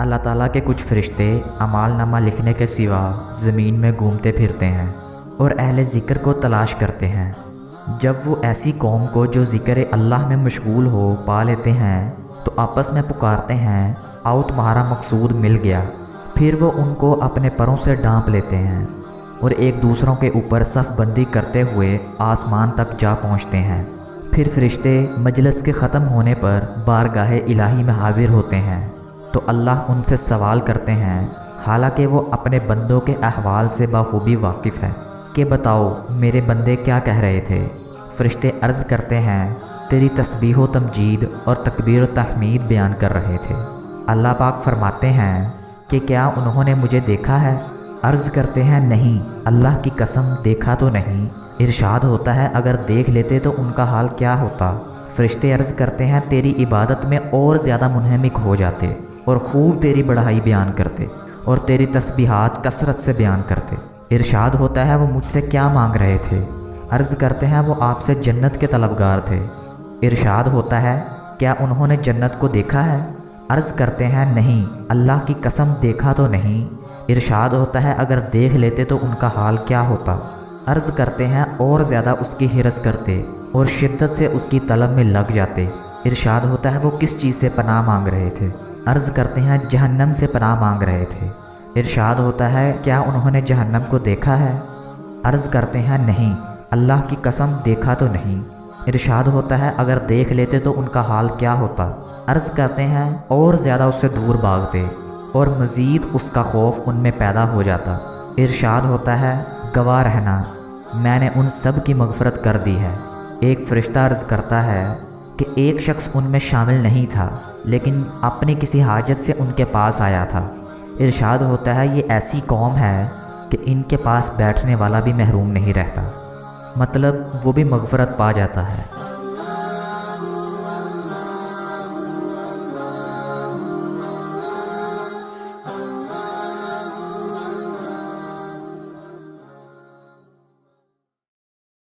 اللہ تعالیٰ کے کچھ فرشتے اعمال نامہ لکھنے کے سوا زمین میں گھومتے پھرتے ہیں اور اہل ذکر کو تلاش کرتے ہیں۔ جب وہ ایسی قوم کو جو ذکر اللہ میں مشغول ہو پا لیتے ہیں تو آپس میں پکارتے ہیں، آؤ تمہارا مقصود مل گیا۔ پھر وہ ان کو اپنے پروں سے ڈانپ لیتے ہیں اور ایک دوسروں کے اوپر صف بندی کرتے ہوئے آسمان تک جا پہنچتے ہیں۔ پھر فرشتے مجلس کے ختم ہونے پر بارگاہ الہی میں حاضر ہوتے ہیں تو اللہ ان سے سوال کرتے ہیں، حالانکہ وہ اپنے بندوں کے احوال سے بخوبی واقف ہے، کہ بتاؤ میرے بندے کیا کہہ رہے تھے؟ فرشتے عرض کرتے ہیں، تیری تسبیح و تمجید اور تکبیر و تحمید بیان کر رہے تھے۔ اللہ پاک فرماتے ہیں کہ کیا انہوں نے مجھے دیکھا ہے؟ عرض کرتے ہیں نہیں، اللہ کی قسم دیکھا تو نہیں۔ ارشاد ہوتا ہے اگر دیکھ لیتے تو ان کا حال کیا ہوتا؟ فرشتے عرض کرتے ہیں تیری عبادت میں اور زیادہ منہمک ہو جاتے اور خوب تیری بڑائی بیان کرتے اور تیری تسبیحات کثرت سے بیان کرتے۔ ارشاد ہوتا ہے وہ مجھ سے کیا مانگ رہے تھے؟ عرض کرتے ہیں وہ آپ سے جنت کے طلبگار تھے۔ ارشاد ہوتا ہے کیا انہوں نے جنت کو دیکھا ہے؟ عرض کرتے ہیں نہیں، اللہ کی قسم دیکھا تو نہیں۔ ارشاد ہوتا ہے اگر دیکھ لیتے تو ان کا حال کیا ہوتا؟ عرض کرتے ہیں اور زیادہ اس کی ہرس کرتے اور شدت سے اس کی طلب میں لگ جاتے۔ ارشاد ہوتا ہے وہ کس چیز سے پناہ مانگ رہے تھے؟ عرض کرتے ہیں جہنم سے پناہ مانگ رہے تھے۔ ارشاد ہوتا ہے کیا انہوں نے جہنم کو دیکھا ہے؟ عرض کرتے ہیں نہیں، اللہ کی قسم دیکھا تو نہیں۔ ارشاد ہوتا ہے اگر دیکھ لیتے تو ان کا حال کیا ہوتا؟ عرض کرتے ہیں اور زیادہ اس سے دور بھاگتے اور مزید اس کا خوف ان میں پیدا ہو جاتا۔ ارشاد ہوتا ہے گواہ رہنا، میں نے ان سب کی مغفرت کر دی ہے۔ ایک فرشتہ عرض کرتا ہے کہ ایک شخص ان میں شامل نہیں تھا لیکن اپنی کسی حاجت سے ان کے پاس آیا تھا۔ ارشاد ہوتا ہے یہ ایسی قوم ہے کہ ان کے پاس بیٹھنے والا بھی محروم نہیں رہتا، مطلب وہ بھی مغفرت پا جاتا ہے۔